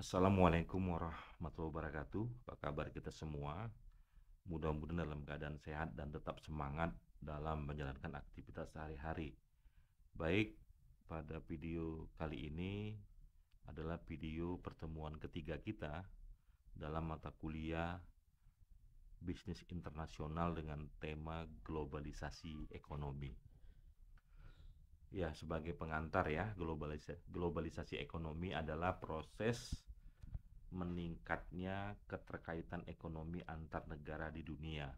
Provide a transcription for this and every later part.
Assalamualaikum warahmatullahi wabarakatuh. Apa kabar kita semua? Mudah-mudahan dalam keadaan sehat dan tetap semangat dalam menjalankan aktivitas sehari-hari. Baik, pada video kali ini adalah video pertemuan ketiga kita dalam mata kuliah bisnis internasional dengan tema globalisasi ekonomi. Ya, sebagai pengantar ya, globalisasi ekonomi adalah proses meningkatnya keterkaitan ekonomi antar negara di dunia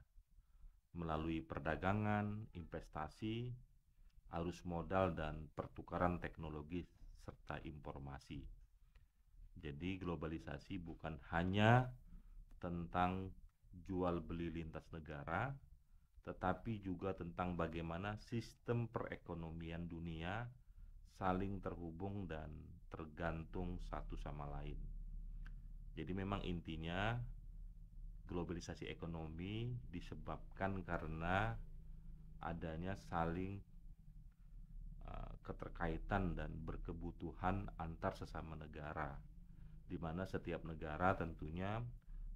melalui perdagangan, investasi, arus modal, dan pertukaran teknologi serta informasi. Jadi globalisasi bukan hanya tentang jual beli lintas negara, tetapi juga tentang bagaimana sistem perekonomian dunia saling terhubung dan tergantung satu sama lain. Jadi memang intinya globalisasi ekonomi disebabkan karena adanya saling keterkaitan dan berkebutuhan antar sesama negara, di mana setiap negara tentunya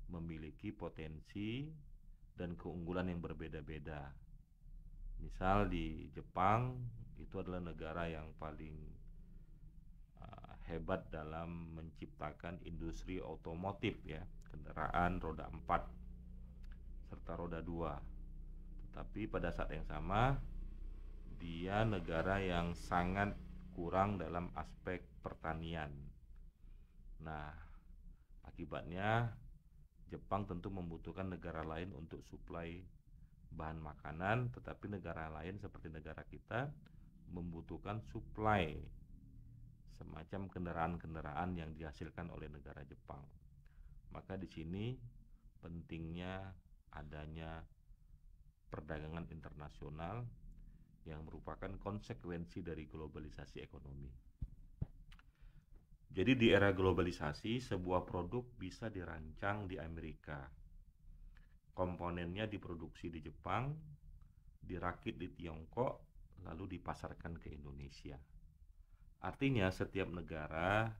memiliki potensi dan keunggulan yang berbeda-beda. Misal di Jepang itu adalah negara yang paling hebat dalam menciptakan industri otomotif ya, kendaraan roda 4 serta roda 2. Tetapi pada saat yang sama dia negara yang sangat kurang dalam aspek pertanian. Nah, akibatnya Jepang tentu membutuhkan negara lain untuk suplai bahan makanan, tetapi negara lain seperti negara kita membutuhkan suplai semacam kendaraan-kendaraan yang dihasilkan oleh negara Jepang. Maka di sini pentingnya adanya perdagangan internasional yang merupakan konsekuensi dari globalisasi ekonomi. Jadi di era globalisasi, sebuah produk bisa dirancang di Amerika, komponennya diproduksi di Jepang, dirakit di Tiongkok, lalu dipasarkan ke Indonesia. Artinya setiap negara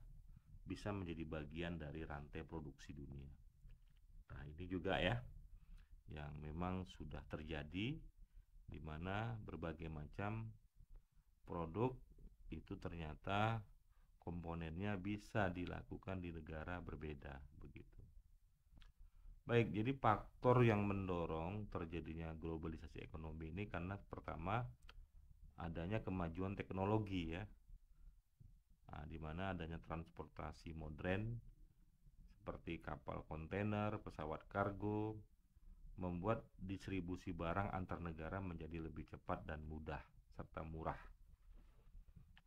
bisa menjadi bagian dari rantai produksi dunia. Nah, ini juga ya yang memang sudah terjadi, di mana berbagai macam produk itu ternyata komponennya bisa dilakukan di negara berbeda begitu. Baik, jadi faktor yang mendorong terjadinya globalisasi ekonomi ini karena pertama adanya kemajuan teknologi ya. Nah, di mana adanya transportasi modern seperti kapal kontainer, pesawat kargo, membuat distribusi barang antar negara menjadi lebih cepat dan mudah serta murah.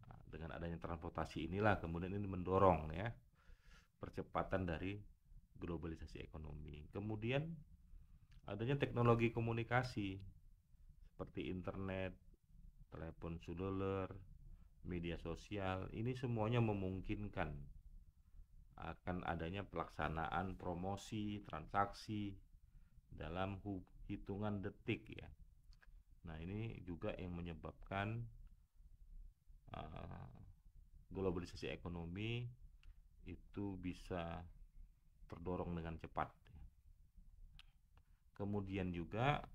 Nah, dengan adanya transportasi inilah kemudian ini mendorong ya percepatan dari globalisasi ekonomi. Kemudian adanya teknologi komunikasi seperti internet, telepon seluler, media sosial, ini semuanya memungkinkan akan adanya pelaksanaan promosi, transaksi dalam hitungan detik ya. Nah, ini juga yang menyebabkan globalisasi ekonomi itu bisa terdorong dengan cepat. Kemudian juga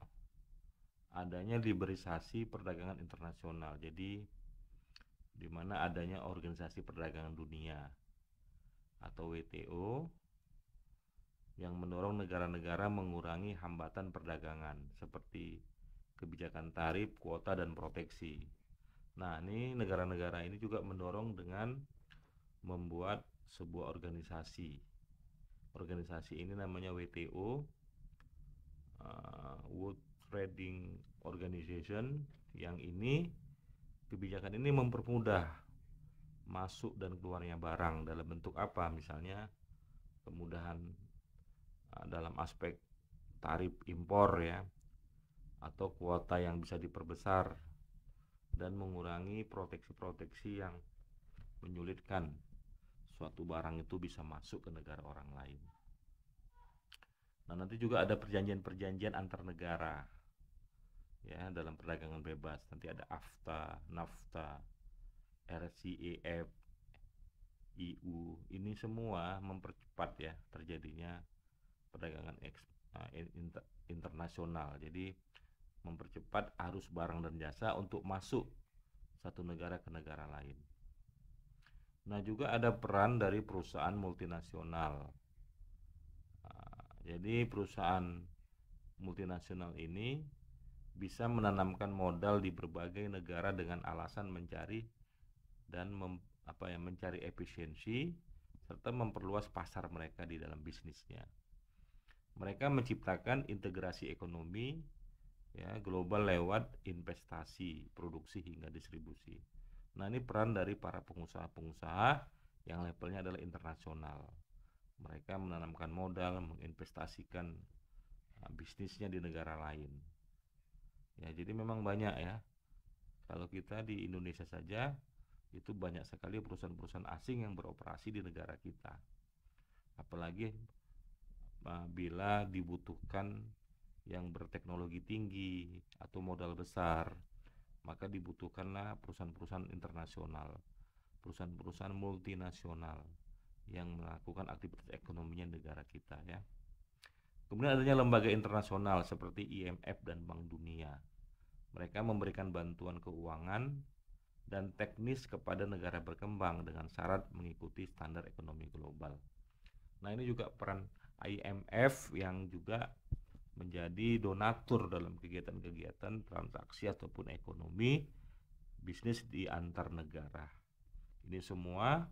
adanya liberalisasi perdagangan internasional. Jadi di mana adanya Organisasi Perdagangan Dunia atau WTO yang mendorong negara-negara mengurangi hambatan perdagangan seperti kebijakan tarif, kuota, dan proteksi. Nah, ini negara-negara ini juga mendorong dengan membuat sebuah organisasi. Organisasi ini namanya WTO, World Trading Organization, yang ini kebijakan ini mempermudah masuk dan keluarnya barang dalam bentuk apa? Misalnya kemudahan dalam aspek tarif impor ya, atau kuota yang bisa diperbesar, dan mengurangi proteksi-proteksi yang menyulitkan suatu barang itu bisa masuk ke negara orang lain. Nah, nanti juga ada perjanjian-perjanjian antar negara ya dalam perdagangan bebas. Nanti ada AFTA, NAFTA, RCEP, EU, ini semua mempercepat ya terjadinya perdagangan internasional. Jadi mempercepat arus barang dan jasa untuk masuk satu negara ke negara lain. Nah, juga ada peran dari perusahaan multinasional. Jadi perusahaan multinasional ini bisa menanamkan modal di berbagai negara dengan alasan mencari dan mencari efisiensi serta memperluas pasar mereka di dalam bisnisnya. Mereka menciptakan integrasi ekonomi ya global lewat investasi, produksi hingga distribusi. Nah, ini peran dari para pengusaha-pengusaha yang levelnya adalah internasional. Mereka menanamkan modal, menginvestasikan bisnisnya di negara lain. Ya, jadi memang banyak ya. Kalau kita di Indonesia saja itu banyak sekali perusahaan-perusahaan asing yang beroperasi di negara kita. Apalagi bila dibutuhkan yang berteknologi tinggi atau modal besar, maka dibutuhkanlah perusahaan-perusahaan internasional, perusahaan-perusahaan multinasional yang melakukan aktivitas ekonominya negara kita ya. Kemudian adanya lembaga internasional seperti IMF dan Bank Dunia. Mereka memberikan bantuan keuangan dan teknis kepada negara berkembang dengan syarat mengikuti standar ekonomi global. Nah, ini juga peran IMF yang juga menjadi donatur dalam kegiatan-kegiatan transaksi ataupun ekonomi bisnis di antar negara. Ini semua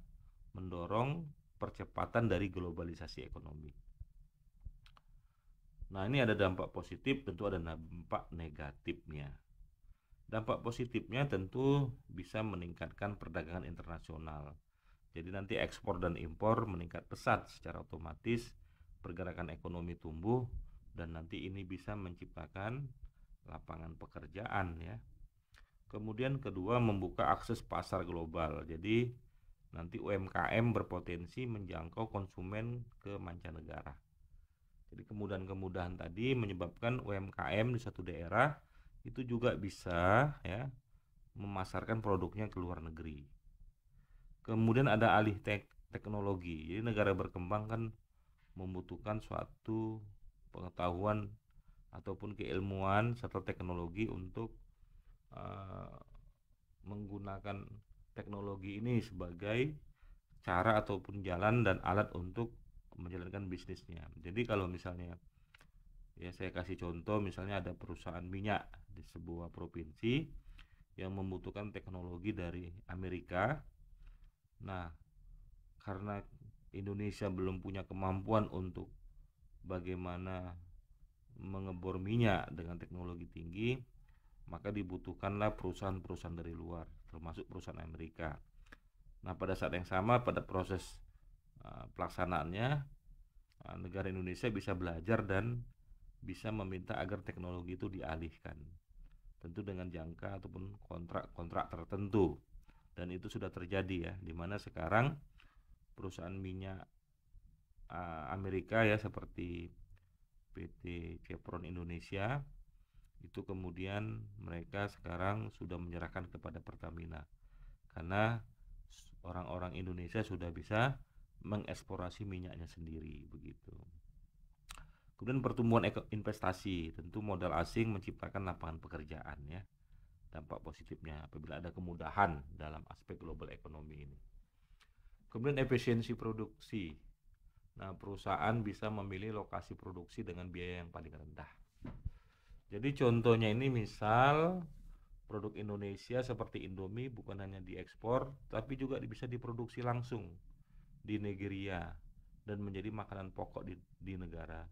mendorong percepatan dari globalisasi ekonomi. Nah, ini ada dampak positif, tentu ada dampak negatifnya. Dampak positifnya tentu bisa meningkatkan perdagangan internasional. Jadi nanti ekspor dan impor meningkat pesat, secara otomatis pergerakan ekonomi tumbuh dan nanti ini bisa menciptakan lapangan pekerjaan ya. Kemudian kedua, membuka akses pasar global. Jadi nanti UMKM berpotensi menjangkau konsumen ke mancanegara. Jadi kemudahan-kemudahan tadi menyebabkan UMKM di suatu daerah itu juga bisa ya memasarkan produknya ke luar negeri. Kemudian ada alih teknologi. Jadi negara berkembang kan membutuhkan suatu pengetahuan ataupun keilmuan serta teknologi untuk menggunakan teknologi ini sebagai cara ataupun jalan dan alat untuk menjalankan bisnisnya. Jadi kalau misalnya ya saya kasih contoh, misalnya ada perusahaan minyak di sebuah provinsi yang membutuhkan teknologi dari Amerika. Nah, karena Indonesia belum punya kemampuan untuk bagaimana mengebor minyak dengan teknologi tinggi, maka dibutuhkanlah perusahaan-perusahaan dari luar, termasuk perusahaan Amerika. Nah, pada saat yang sama pada proses pelaksanaannya, negara Indonesia bisa belajar dan bisa meminta agar teknologi itu dialihkan, tentu dengan jangka ataupun kontrak-kontrak tertentu. Dan itu sudah terjadi ya, dimana sekarang perusahaan minyak Amerika ya seperti PT Chevron Indonesia itu kemudian mereka sekarang sudah menyerahkan kepada Pertamina karena orang-orang Indonesia sudah bisa mengeksplorasi minyaknya sendiri begitu. Kemudian pertumbuhan investasi, tentu modal asing menciptakan lapangan pekerjaan ya. Dampak positifnya apabila ada kemudahan dalam aspek global ekonomi ini. Kemudian efisiensi produksi. Nah, perusahaan bisa memilih lokasi produksi dengan biaya yang paling rendah. Jadi contohnya ini misal produk Indonesia seperti Indomie bukan hanya diekspor tapi juga bisa diproduksi langsung di Nigeria dan menjadi makanan pokok di negara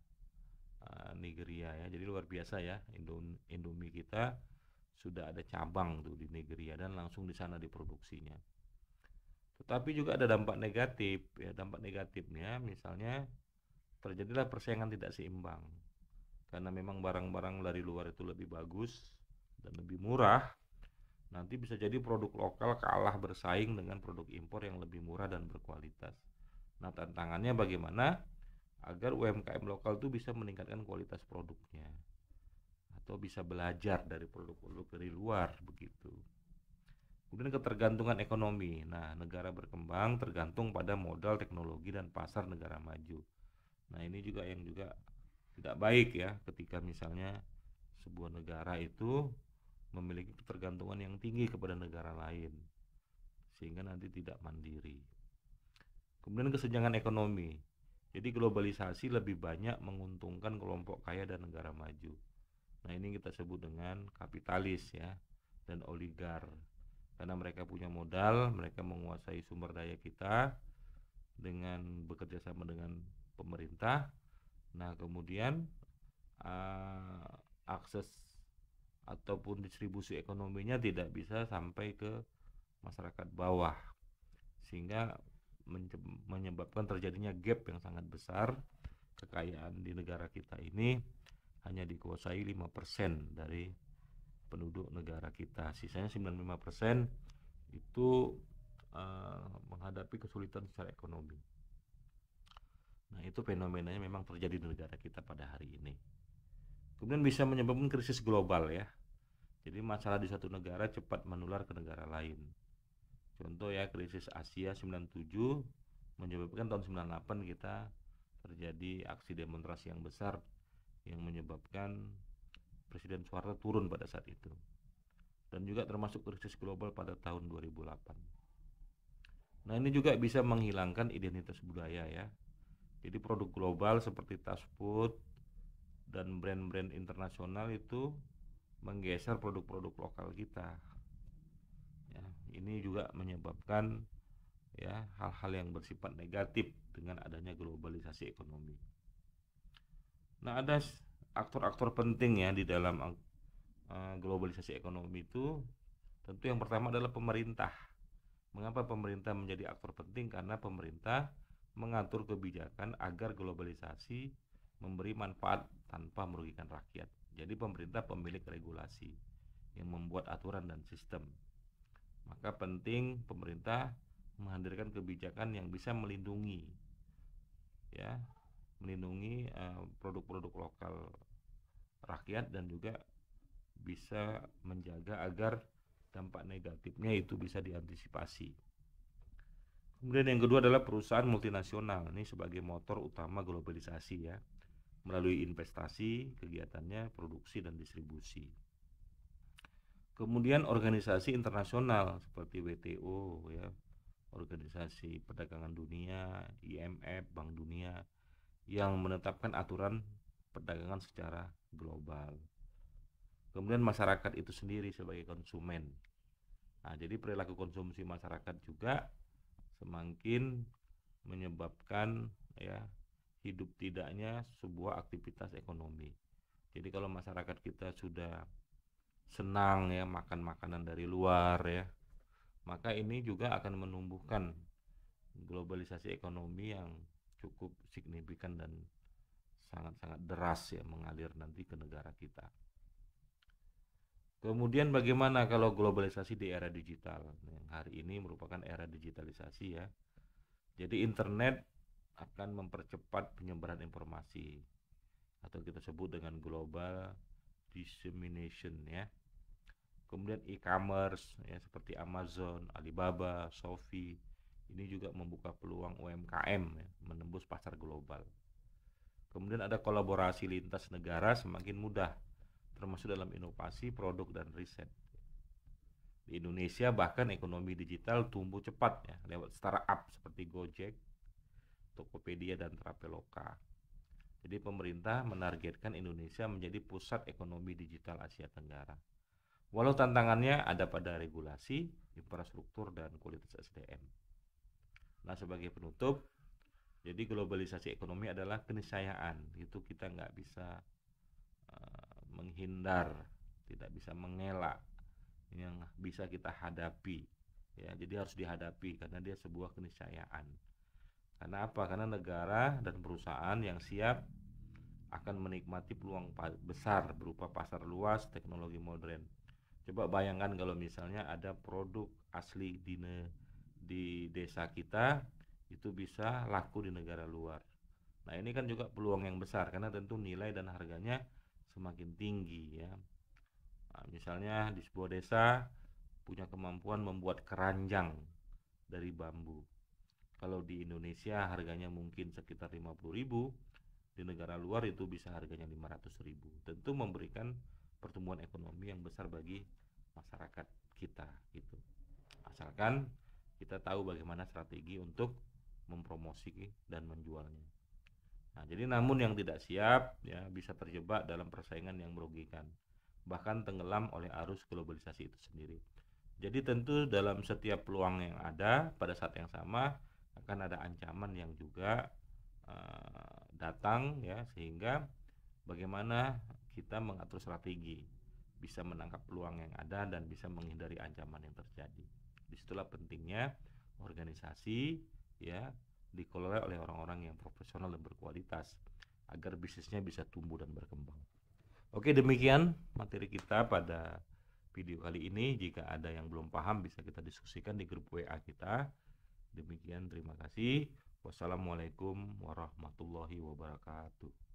Nigeria ya. Jadi luar biasa ya, Indomie kita sudah ada cabang tuh di Nigeria dan langsung di sana diproduksinya. Tetapi juga ada dampak negatif ya. Dampak negatifnya misalnya terjadilah persaingan tidak seimbang. Karena memang barang-barang dari luar itu lebih bagus dan lebih murah, nanti bisa jadi produk lokal kalah bersaing dengan produk impor yang lebih murah dan berkualitas. Nah, tantangannya bagaimana agar UMKM lokal itu bisa meningkatkan kualitas produknya atau bisa belajar dari produk-produk dari luar begitu. Kemudian ketergantungan ekonomi. Nah, negara berkembang tergantung pada modal, teknologi, dan pasar negara maju. Nah, ini juga yang juga tidak baik ya, ketika misalnya sebuah negara itu memiliki ketergantungan yang tinggi kepada negara lain, sehingga nanti tidak mandiri. Kemudian kesenjangan ekonomi. Jadi globalisasi lebih banyak menguntungkan kelompok kaya dan negara maju. Nah, ini kita sebut dengan kapitalis ya, dan oligar. Karena mereka punya modal, mereka menguasai sumber daya kita dengan bekerja sama dengan pemerintah. Nah, kemudian uh, akses ataupun distribusi ekonominya tidak bisa sampai ke masyarakat bawah, sehingga menyebabkan terjadinya gap yang sangat besar. Kekayaan di negara kita ini hanya dikuasai 5% dari penduduk negara kita. Sisanya 95% itu menghadapi kesulitan secara ekonomi. Nah, itu fenomenanya memang terjadi di negara kita pada hari ini. Kemudian bisa menyebabkan krisis global ya. Jadi masalah di satu negara cepat menular ke negara lain. Contoh ya, krisis Asia 97 menyebabkan tahun 98 kita terjadi aksi demonstrasi yang besar yang menyebabkan Presiden Soeharto turun pada saat itu. Dan juga termasuk krisis global pada tahun 2008. Nah, ini juga bisa menghilangkan identitas budaya ya. Jadi produk global seperti tas food dan brand-brand internasional itu menggeser produk-produk lokal kita. Ya, ini juga menyebabkan ya hal-hal yang bersifat negatif dengan adanya globalisasi ekonomi. Nah, ada aktor-aktor penting ya di dalam globalisasi ekonomi itu. Tentu yang pertama adalah pemerintah. Mengapa pemerintah menjadi aktor penting? Karena pemerintah mengatur kebijakan agar globalisasi memberi manfaat tanpa merugikan rakyat. Jadi pemerintah pemilik regulasi yang membuat aturan dan sistem. Maka penting pemerintah menghadirkan kebijakan yang bisa melindungi ya, melindungi produk-produk lokal rakyat, dan juga bisa menjaga agar dampak negatifnya itu bisa diantisipasi. Kemudian yang kedua adalah perusahaan multinasional. Ini sebagai motor utama globalisasi ya, melalui investasi, kegiatannya, produksi dan distribusi. Kemudian organisasi internasional seperti WTO ya, Organisasi Perdagangan Dunia, IMF, Bank Dunia, yang menetapkan aturan perdagangan secara global. Kemudian masyarakat itu sendiri sebagai konsumen. Nah, jadi perilaku konsumsi masyarakat juga semakin menyebabkan ya hidup tidaknya sebuah aktivitas ekonomi. Jadi kalau masyarakat kita sudah senang ya makan makanan dari luar ya, maka ini juga akan menumbuhkan globalisasi ekonomi yang cukup signifikan dan sangat-sangat deras ya mengalir nanti ke negara kita. Kemudian bagaimana kalau globalisasi di era digital? Yang hari ini merupakan era digitalisasi ya. Jadi internet akan mempercepat penyebaran informasi atau kita sebut dengan global dissemination ya. Kemudian e-commerce ya seperti Amazon, Alibaba, Shopee ini juga membuka peluang UMKM ya, menembus pasar global. Kemudian ada kolaborasi lintas negara semakin mudah, termasuk dalam inovasi, produk dan riset. Di Indonesia bahkan ekonomi digital tumbuh cepat ya lewat startup seperti Gojek, Tokopedia dan Traveloka. Jadi pemerintah menargetkan Indonesia menjadi pusat ekonomi digital Asia Tenggara. Walau tantangannya ada pada regulasi, infrastruktur dan kualitas SDM. Nah, sebagai penutup, jadi globalisasi ekonomi adalah keniscayaan. Itu kita nggak bisa menghindar, tidak bisa mengelak, yang bisa kita hadapi ya. Jadi harus dihadapi karena dia sebuah keniscayaan. Karena apa? Karena negara dan perusahaan yang siap akan menikmati peluang besar berupa pasar luas, teknologi modern. Coba bayangkan kalau misalnya ada produk asli di desa kita itu bisa laku di negara luar. Nah, ini kan juga peluang yang besar karena tentu nilai dan harganya semakin tinggi ya. Nah, misalnya di sebuah desa punya kemampuan membuat keranjang dari bambu. Kalau di Indonesia harganya mungkin sekitar 50.000, di negara luar itu bisa harganya 500.000. Tentu memberikan pertumbuhan ekonomi yang besar bagi masyarakat kita gitu. Asalkan kita tahu bagaimana strategi untuk mempromosi dan menjualnya. Nah, jadi namun yang tidak siap ya bisa terjebak dalam persaingan yang merugikan, bahkan tenggelam oleh arus globalisasi itu sendiri. Jadi tentu dalam setiap peluang yang ada pada saat yang sama akan ada ancaman yang juga datang ya, sehingga bagaimana kita mengatur strategi bisa menangkap peluang yang ada dan bisa menghindari ancaman yang terjadi. Disitulah pentingnya organisasi ya dikelola oleh orang-orang yang profesional dan berkualitas agar bisnisnya bisa tumbuh dan berkembang. Oke, demikian materi kita pada video kali ini. Jika ada yang belum paham bisa kita diskusikan di grup WA kita. Demikian, terima kasih. Wassalamualaikum warahmatullahi wabarakatuh.